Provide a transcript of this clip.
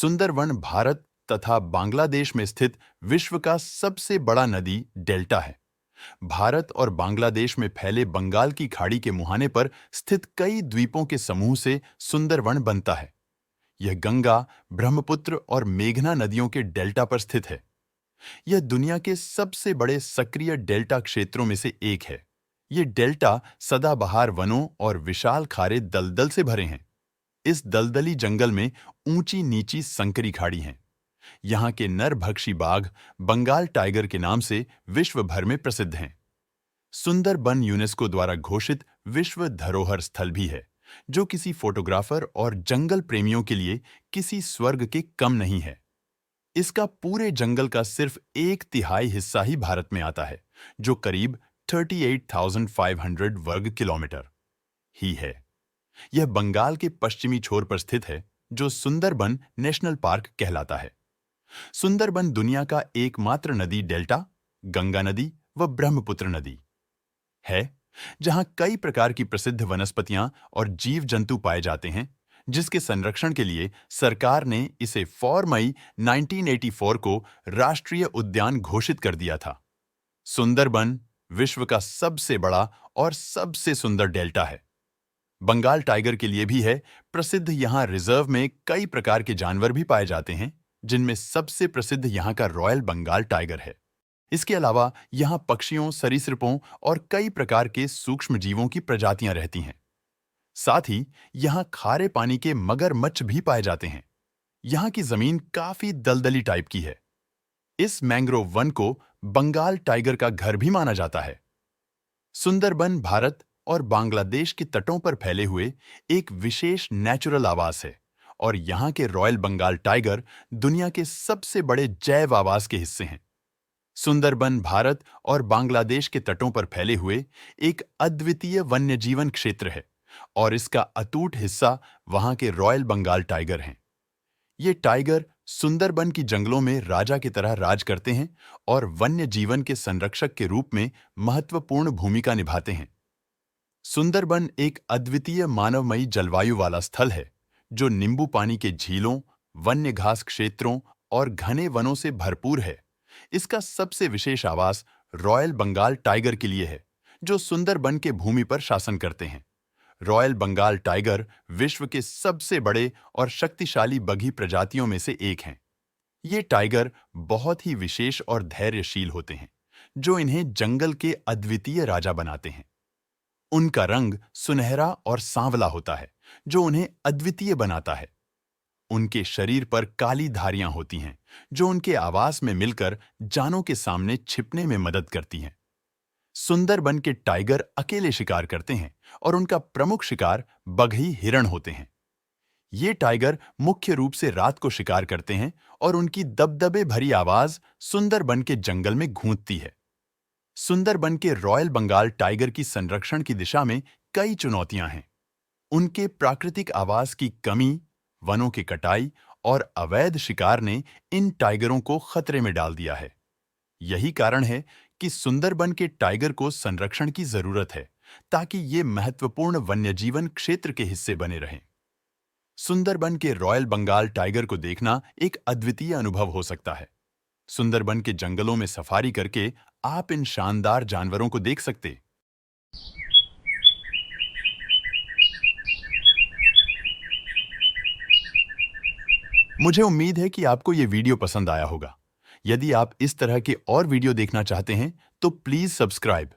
सुंदरवन भारत तथा बांग्लादेश में स्थित विश्व का सबसे बड़ा नदी डेल्टा है। भारत और बांग्लादेश में फैले बंगाल की खाड़ी के मुहाने पर स्थित कई द्वीपों के समूह से सुंदरवन बनता है। यह गंगा, ब्रह्मपुत्र और मेघना नदियों के डेल्टा पर स्थित है। यह दुनिया के सबसे बड़े सक्रिय डेल्टा क्षेत्रों में से एक है। ये डेल्टा सदाबहार वनों और विशाल खारे दलदल से भरे हैं। इस दलदली जंगल में ऊंची नीची संकरी खाड़ी हैं। यहाँ के नरभक्षी बाघ बंगाल टाइगर के नाम से विश्व भर में प्रसिद्ध हैं। सुंदरबन यूनेस्को द्वारा घोषित विश्व धरोहर स्थल भी है, जो किसी फोटोग्राफर और जंगल प्रेमियों के लिए किसी स्वर्ग के कम नहीं है। इसका पूरे जंगल का सिर्फ 1/3 हिस्सा ही भारत में आता है, जो करीब 38,500 वर्ग किलोमीटर ही है। यह बंगाल के पश्चिमी छोर पर स्थित है, जो सुंदरबन नेशनल पार्क कहलाता है। सुंदरबन दुनिया का एकमात्र नदी डेल्टा, गंगा नदी व ब्रह्मपुत्र नदी है, जहां कई प्रकार की प्रसिद्ध वनस्पतियां और जीव जंतु पाए जाते हैं, जिसके संरक्षण के लिए सरकार ने इसे 4 मई 1984 को राष्ट्रीय उद्यान घोषित कर दिया था। सुंदरबन विश्व का सबसे बड़ा और सबसे सुंदर डेल्टा है। बंगाल टाइगर के लिए भी है प्रसिद्ध। यहाँ रिजर्व में कई प्रकार के जानवर भी पाए जाते हैं, जिनमें सबसे प्रसिद्ध यहाँ का रॉयल बंगाल टाइगर है। इसके अलावा यहाँ पक्षियों, सरीसृपों और कई प्रकार के सूक्ष्म जीवों की प्रजातियां रहती हैं। साथ ही यहाँ खारे पानी के मगरमच्छ भी पाए जाते हैं। यहाँ की जमीन काफी दलदली टाइप की है। इस मैंग्रोव वन को बंगाल टाइगर का घर भी माना जाता है। सुंदरबन भारत और बांग्लादेश के तटों पर फैले हुए एक विशेष नेचुरल आवास है और यहाँ के रॉयल बंगाल टाइगर दुनिया के सबसे बड़े जैव आवास के हिस्से हैं। सुंदरबन भारत और बांग्लादेश के तटों पर फैले हुए एक अद्वितीय वन्यजीवन क्षेत्र है और इसका अटूट हिस्सा वहाँ के रॉयल बंगाल टाइगर हैं। ये टाइगर सुंदरबन की जंगलों में राजा की तरह राज करते हैं और वन्य जीवन के संरक्षक के रूप में महत्वपूर्ण भूमिका निभाते हैं। सुंदरबन एक अद्वितीय मानवमयी जलवायु वाला स्थल है, जो नींबू पानी के झीलों, वन्य घास क्षेत्रों और घने वनों से भरपूर है। इसका सबसे विशेष आवास रॉयल बंगाल टाइगर के लिए है, जो सुंदरबन के भूमि पर शासन करते हैं। रॉयल बंगाल टाइगर विश्व के सबसे बड़े और शक्तिशाली बघी प्रजातियों में से एक हैं। ये टाइगर बहुत ही विशेष और धैर्यशील होते हैं, जो इन्हें जंगल के अद्वितीय राजा बनाते हैं। उनका रंग सुनहरा और सांवला होता है, जो उन्हें अद्वितीय बनाता है। उनके शरीर पर काली धारियां होती हैं, जो उनके आवास में मिलकर जानों के सामने छिपने में मदद करती हैं। सुंदरबन के टाइगर अकेले शिकार करते हैं और उनका प्रमुख शिकार बघई हिरण होते हैं। ये टाइगर मुख्य रूप से रात को शिकार करते हैं और उनकी दबदबे भरी आवाज सुंदरबन के जंगल में गूंजती है। सुंदरबन के रॉयल बंगाल टाइगर की संरक्षण की दिशा में कई चुनौतियां हैं। उनके प्राकृतिक आवास की कमी, वनों की कटाई और अवैध शिकार ने इन टाइगरों को खतरे में डाल दिया है। यही कारण है कि सुंदरबन के टाइगर को संरक्षण की जरूरत है, ताकि ये महत्वपूर्ण वन्यजीवन क्षेत्र के हिस्से बने रहें। सुंदरबन के रॉयल बंगाल टाइगर को देखना एक अद्वितीय अनुभव हो सकता है। सुंदरबन के जंगलों में सफारी करके आप इन शानदार जानवरों को देख सकते। मुझे उम्मीद है कि आपको ये वीडियो पसंद आया होगा। यदि आप इस तरह के और वीडियो देखना चाहते हैं, तो प्लीज सब्सक्राइब